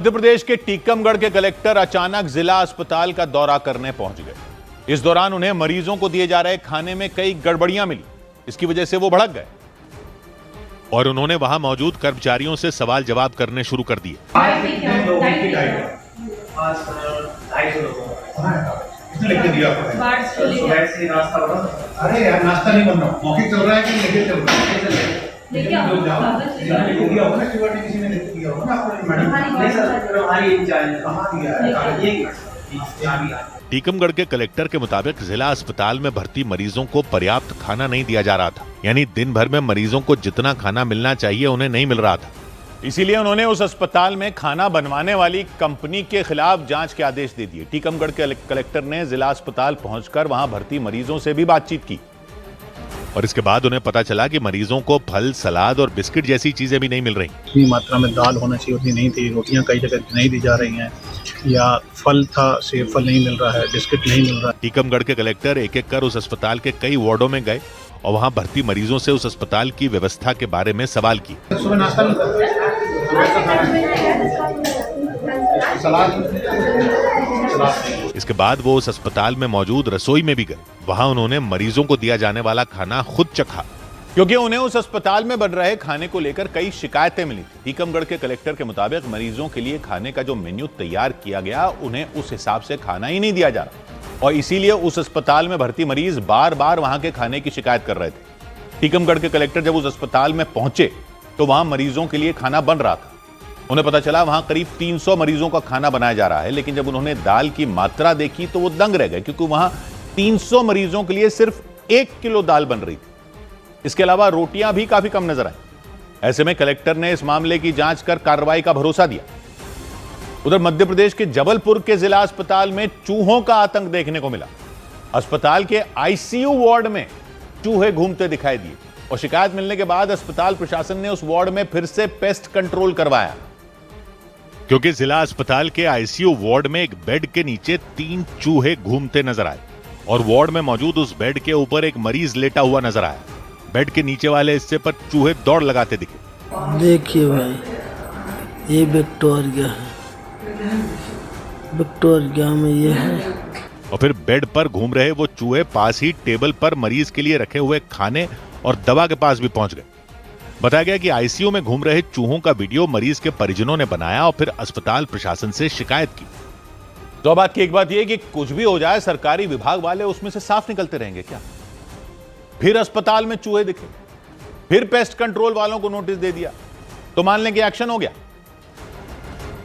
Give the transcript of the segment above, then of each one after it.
मध्य प्रदेश के टीकमगढ़ के कलेक्टर अचानक जिला अस्पताल का दौरा करने पहुंच गए। इस दौरान उन्हें मरीजों को दिए जा रहे खाने में कई गड़बड़ियां मिली। इसकी वजह से वो भड़क गए और उन्होंने वहां मौजूद कर्मचारियों से सवाल जवाब करने शुरू कर दिए। अरे यार नाश्ता नहीं बन रहा, मौखिक चल रहा है कि लेके चल रहा है? टीकमगढ़ के कलेक्टर के मुताबिक जिला अस्पताल में भर्ती मरीजों को पर्याप्त खाना नहीं दिया जा रहा था, यानी दिन भर में मरीजों को जितना खाना मिलना चाहिए उन्हें नहीं मिल रहा था। इसीलिए उन्होंने उस अस्पताल में खाना बनवाने वाली कंपनी के खिलाफ जांच के आदेश दे दिए। टीकमगढ़ के कलेक्टर ने जिला अस्पताल पहुंचकर वहां भर्ती मरीजों से भी बातचीत की और इसके बाद उन्हें पता चला कि मरीजों को फल, सलाद और बिस्किट जैसी चीजें भी नहीं मिल रही। इतनी मात्रा में दाल होना चाहिए उतनी नहीं थी, रोटियां कई जगह नहीं दी जा रही हैं, या फल था सेब फल नहीं मिल रहा है, बिस्किट नहीं मिल रहा है। टीकमगढ़ के कलेक्टर एक एक कर उस अस्पताल के कई वार्डों में गए और वहां भर्ती मरीजों से उस अस्पताल की व्यवस्था के बारे में सवाल किए। सुबह नाश्ता इसके बाद वो उस अस्पताल में मौजूद रसोई में भी गए। वहां उन्होंने मरीजों को दिया जाने वाला खाना खुद चखा, क्योंकि उन्हें उस अस्पताल में बन रहे खाने को लेकर कई शिकायतें मिली थी। टीकमगढ़ के कलेक्टर के मुताबिक मरीजों के लिए खाने का जो मेन्यू तैयार किया गया उन्हें उस हिसाब से खाना ही नहीं दिया जा रहा और इसीलिए उस अस्पताल में भर्ती मरीज बार बार वहां के खाने की शिकायत कर रहे थे। टीकमगढ़ के कलेक्टर जब उस अस्पताल में पहुंचे तो वहां मरीजों के लिए खाना बन रहा था। उन्हें पता चला वहां करीब 300 मरीजों का खाना बनाया जा रहा है, लेकिन जब उन्होंने दाल की मात्रा देखी तो वो दंग रह गए, क्योंकि वहां 300 मरीजों के लिए सिर्फ 1 किलो दाल बन रही थी। इसके अलावा रोटियां भी काफी कम नजर आई। ऐसे में कलेक्टर ने इस मामले की जांच कर कार्रवाई का भरोसा दिया। उधर मध्य प्रदेश के जबलपुर के जिला अस्पताल में चूहों का आतंक देखने को मिला। अस्पताल के आईसीयू वार्ड में चूहे घूमते दिखाई दिए और शिकायत मिलने के बाद अस्पताल प्रशासन ने उस वार्ड में फिर से पेस्ट कंट्रोल करवाया, क्योंकि जिला अस्पताल के आईसीयू वार्ड में एक बेड के नीचे 3 चूहे घूमते नजर आए और वार्ड में मौजूद उस बेड के ऊपर एक मरीज लेटा हुआ नजर आया। बेड के नीचे वाले हिस्से पर चूहे दौड़ लगाते दिखे। देखिए भाई, ये विक्टोरिया है, विक्टोरिया में ये है। और फिर बेड पर घूम रहे वो चूहे पास ही टेबल पर मरीज के लिए रखे हुए खाने और दवा के पास भी पहुंच गए। बताया गया कि आईसीयू में घूम रहे चूहों का वीडियो मरीज के परिजनों ने बनाया और फिर अस्पताल प्रशासन से शिकायत की। तो बात की एक बात यह कि कुछ भी हो जाए, सरकारी विभाग वाले उसमें से साफ निकलते रहेंगे क्या? फिर अस्पताल में चूहे दिखे, फिर पेस्ट कंट्रोल वालों को नोटिस दे दिया तो मान लें कि एक्शन हो गया।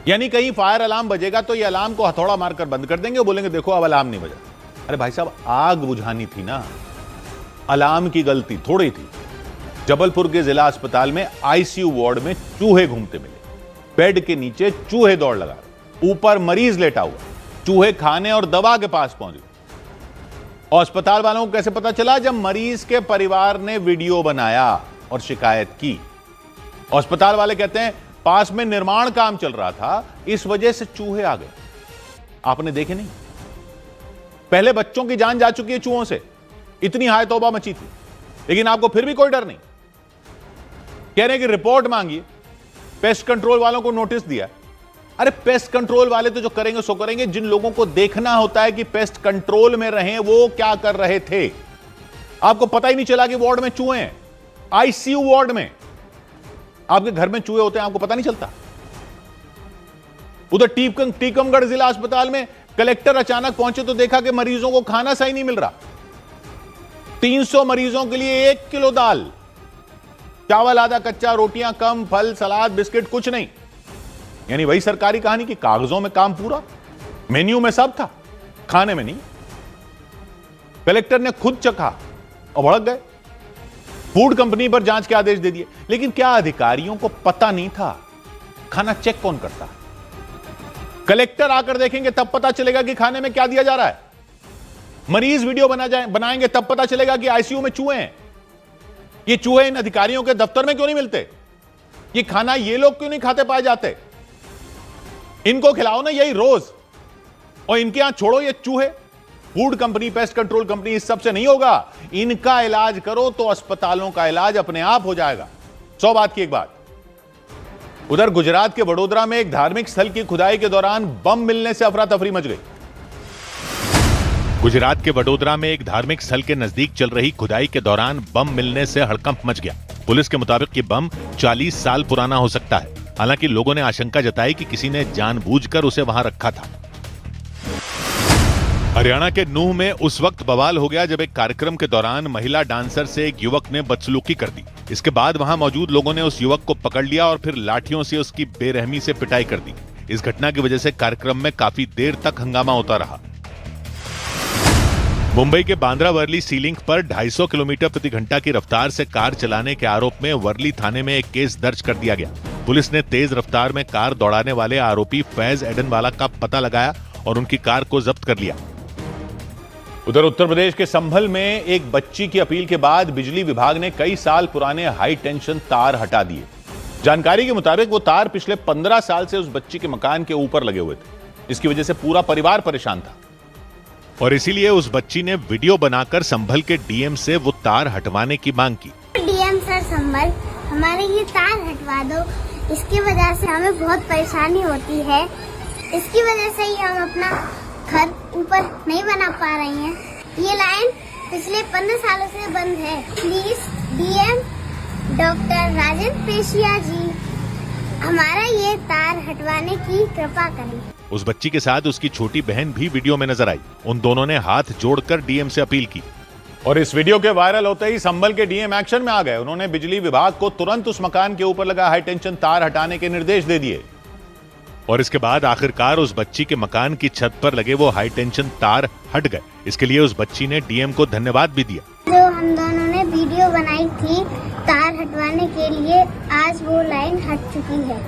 यानी कहीं फायर अलार्म बजेगा तो ये अलार्म को हथौड़ा मारकर बंद कर देंगे और बोलेंगे देखो अब अलार्म नहीं बजा। अरे भाई साहब, आग बुझानी थी ना, अलार्म की गलती थोड़ी थी। जबलपुर के जिला अस्पताल में आईसीयू वार्ड में चूहे घूमते मिले, बेड के नीचे चूहे दौड़ लगा रहे, ऊपर मरीज लेटा हुआ, चूहे खाने और दवा के पास पहुंच गए। और अस्पताल वालों को कैसे पता चला? जब मरीज के परिवार ने वीडियो बनाया और शिकायत की। और अस्पताल वाले कहते हैं पास में निर्माण काम चल रहा था, इस वजह से चूहे आ गए। आपने देखे नहीं? पहले बच्चों की जान जा चुकी है चूहों से, इतनी हाय तौबा मची थी, लेकिन आपको फिर भी कोई डर नहीं। कह रहे हैं कि रिपोर्ट मांगी, पेस्ट कंट्रोल वालों को नोटिस दिया। अरे पेस्ट कंट्रोल वाले तो जो करेंगे सो करेंगे, जिन लोगों को देखना होता है कि पेस्ट कंट्रोल में रहे वो क्या कर रहे थे। आपको पता ही नहीं चला कि वार्ड में चूहे हैं। आईसीयू वार्ड में, आपके घर में चूहे होते हैं, आपको पता नहीं चलता। उधर टीकमगढ़ जिला अस्पताल में कलेक्टर अचानक पहुंचे तो देखा कि मरीजों को खाना सही नहीं मिल रहा। 300 मरीजों के लिए 1 किलो दाल, चावल आधा कच्चा, रोटियां कम, फल, सलाद, बिस्किट कुछ नहीं। यानी वही सरकारी कहानी की कागजों में काम पूरा, मेन्यू में सब था, खाने में नहीं। कलेक्टर ने खुद चखा और भड़क गए। फूड कंपनी पर जांच के आदेश दे दिए। लेकिन क्या अधिकारियों को पता नहीं था खाना चेक कौन करता है? कलेक्टर आकर देखेंगे तब पता चलेगा कि खाने में क्या दिया जा रहा है। मरीज वीडियो बनाएंगे तब पता चलेगा कि आईसीयू में चूहे हैं। ये चूहे इन अधिकारियों के दफ्तर में क्यों नहीं मिलते? ये खाना ये लोग क्यों नहीं खाते पाए जाते? इनको खिलाओ ना यही रोज, और इनके यहां छोड़ो ये चूहे। Food company, pest control company, इस सब से नहीं होगा। इनका इलाज करो तो अस्पतालों का इलाज अपने आप हो जाएगा। 100 बात की एक बात, उधर गुजरात के वडोदरा में एक धार्मिक स्थल की खुदाई के दौरान बम मिलने से अफरा तफरी मच गई। गुजरात के वडोदरा में एक धार्मिक स्थल के नजदीक चल रही खुदाई के दौरान बम मिलने से हड़कंप मच गया। पुलिस के मुताबिक ये बम 40 साल पुराना हो सकता है। हालांकि लोगों ने आशंका जताई कि किसी ने जानबूझकर उसे वहां रखा था। हरियाणा के नूह में उस वक्त बवाल हो गया जब एक कार्यक्रम के दौरान महिला डांसर से एक युवक ने बदसलूकी कर दी। इसके बाद वहां मौजूद लोगों ने उस युवक को पकड़ लिया और फिर लाठियों से उसकी बेरहमी से पिटाई कर दी। इस घटना की वजह से कार्यक्रम में काफी देर तक हंगामा होता रहा। मुंबई के बांद्रा वर्ली सी लिंक पर 250 किलोमीटर प्रति घंटा की रफ्तार से कार चलाने के आरोप में वर्ली थाने में एक केस दर्ज कर दिया गया। पुलिस ने तेज रफ्तार में कार दौड़ाने वाले आरोपी फैज एडनवाला का पता लगाया और उनकी कार को जब्त कर लिया। उधर उत्तर प्रदेश के संभल में एक बच्ची की अपील के बाद बिजली विभाग ने कई साल पुराने हाई टेंशन तार हटा दिए। जानकारी के मुताबिक वो तार पिछले 15 साल से उस बच्ची के मकान के ऊपर लगे हुए थे। इसकी वजह से पूरा परिवार परेशान था और इसीलिए उस बच्ची ने वीडियो बनाकर संभल के डीएम से वो तार हटवाने की मांग की। डीएम सर संभल, हमारे ये तार हटवा दो, इसकी वजह से हमें बहुत परेशानी होती है। इसकी वजह से ही हम अपना घर ऊपर नहीं बना पा रहे हैं। ये लाइन पिछले 15 सालों से बंद है। Please DM doctor Rajendra Peshiya ji हमारा ये तार हटवाने की कृपा करें। उस बच्ची के साथ उसकी छोटी बहन भी वीडियो में नजर आई। उन दोनों ने हाथ जोड़कर डीएम से अपील की और इस वीडियो के वायरल होते ही संभल के डीएम एक्शन में आ गए। उन्होंने बिजली विभाग को तुरंत उस मकान के ऊपर लगा हाई टेंशन तार हटाने के निर्देश दे दिए और इसके बाद आखिरकार उस बच्ची के मकान की छत पर लगे वो हाई टेंशन तार हट गए। इसके लिए उस बच्ची ने डीएम को धन्यवाद भी दिया। जो हम दोनों ने वीडियो बनाई थी तार हटवाने के लिए, आज वो लाइन हट चुकी है।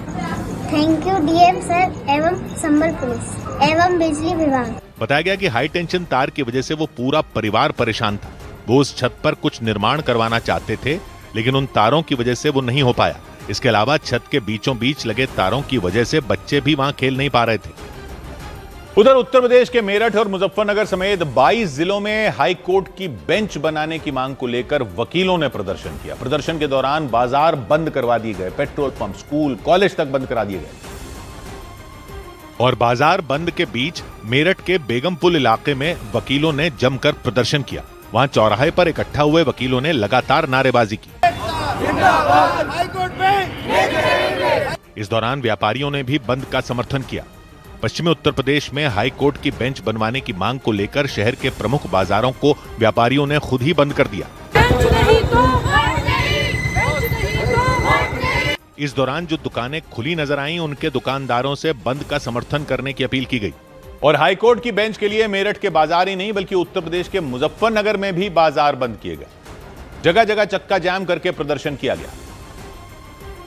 थैंक यू डीएम सर एवं संभल पुलिस एवं बिजली विभाग। बताया गया कि हाई टेंशन तार की वजह से वो पूरा परिवार परेशान था। वो उस छत पर कुछ निर्माण करवाना चाहते थे लेकिन उन तारों की वजह से वो नहीं हो पाया। इसके अलावा छत के बीचों बीच लगे तारों की वजह से बच्चे भी वहां खेल नहीं पा रहे थे। उधर उत्तर प्रदेश के मेरठ और मुजफ्फरनगर समेत 22 जिलों में हाई कोर्ट की बेंच बनाने की मांग को लेकर वकीलों ने प्रदर्शन किया। प्रदर्शन के दौरान बाजार बंद करवा दिए गए, पेट्रोल पंप, स्कूल, कॉलेज तक बंद करा दिए गए और बाजार बंद के बीच मेरठ के बेगमपुल इलाके में वकीलों ने जमकर प्रदर्शन किया। वहां चौराहे पर इकट्ठा हुए वकीलों ने लगातार नारेबाजी की। इस दौरान व्यापारियों ने भी बंद का समर्थन किया। पश्चिमी उत्तर प्रदेश में हाई कोर्ट की बेंच बनवाने की मांग को लेकर शहर के प्रमुख बाजारों को व्यापारियों ने खुद ही बंद कर दिया। इस दौरान जो दुकानें खुली नजर आईं, उनके दुकानदारों से बंद का समर्थन करने की अपील की गई और हाई कोर्ट की बेंच के लिए मेरठ के बाजार ही नहीं बल्कि उत्तर प्रदेश के मुजफ्फरनगर में भी बाजार बंद किए गए। जगह जगह चक्का जाम करके प्रदर्शन किया गया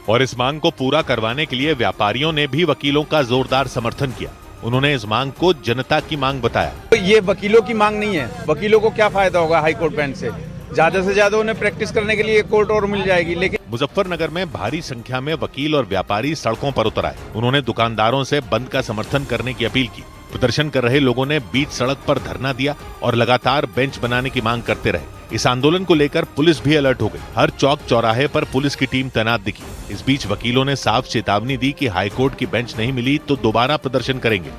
और इस मांग को पूरा करवाने के लिए व्यापारियों ने भी वकीलों का जोरदार समर्थन किया। उन्होंने इस मांग को जनता की मांग बताया। तो ये वकीलों की मांग नहीं है। वकीलों को क्या फायदा होगा हाई कोर्ट बेंच से? ज्यादा से ज्यादा उन्हें प्रैक्टिस करने के लिए कोर्ट और मिल जाएगी। लेकिन मुजफ्फरनगर में भारी संख्या में वकील और व्यापारी सड़कों पर उतर आए। उन्होंने दुकानदारों से बंद का समर्थन करने की अपील की। प्रदर्शन कर रहे लोगों ने बीच सड़क पर धरना दिया और लगातार बेंच बनाने की मांग करते रहे। इस आंदोलन को लेकर पुलिस भी अलर्ट हो गई। हर चौक चौराहे पर पुलिस की टीम तैनात दिखी। इस बीच वकीलों ने साफ चेतावनी दी कि हाईकोर्ट की बेंच नहीं मिली तो दोबारा प्रदर्शन करेंगे।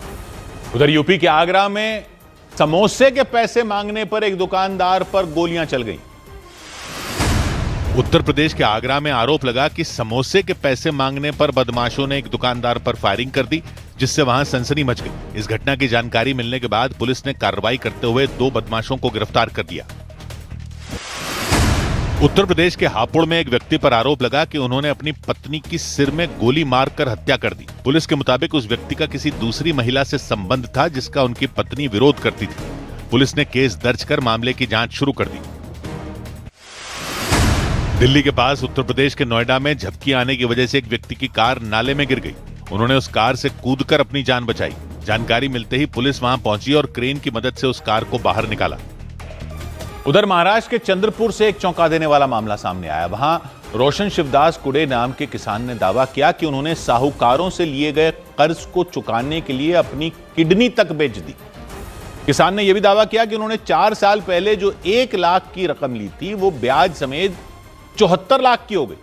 उधर यूपी के आगरा में समोसे के पैसे मांगने पर एक दुकानदार पर गोलियां चल गईं। उत्तर प्रदेश के आगरा में आरोप लगा कि समोसे के पैसे मांगने पर बदमाशों ने एक दुकानदार पर फायरिंग कर दी, जिससे वहां सनसनी मच गई। इस घटना की जानकारी मिलने के बाद पुलिस ने कार्रवाई करते हुए 2 बदमाशों को गिरफ्तार कर लिया। उत्तर प्रदेश के हापुड़ में एक व्यक्ति पर आरोप लगा कि उन्होंने अपनी पत्नी की सिर में गोली मारकर हत्या कर दी। पुलिस के मुताबिक उस व्यक्ति का किसी दूसरी महिला से संबंध था, जिसका उनकी पत्नी विरोध करती थी। पुलिस ने केस दर्ज कर मामले की जांच शुरू कर दी। दिल्ली के पास उत्तर प्रदेश के नोएडा में झपकी आने की वजह से एक व्यक्ति की कार नाले में गिर गई। उन्होंने उस कार से कूदकर अपनी जान बचाई। जानकारी मिलते ही पुलिस वहां पहुंची और क्रेन की मदद से उस कार को बाहर निकाला। उधर महाराष्ट्र के चंद्रपुर से एक चौंका देने वाला मामला सामने आया। वहां रोशन शिवदास कुडे नाम के किसान ने दावा किया कि उन्होंने साहूकारों से लिए गए कर्ज को चुकाने के लिए अपनी किडनी तक बेच दी। किसान ने यह भी दावा किया कि उन्होंने 4 साल पहले जो 1 लाख की रकम ली थी, वो ब्याज समेत 74 लाख की हो गई।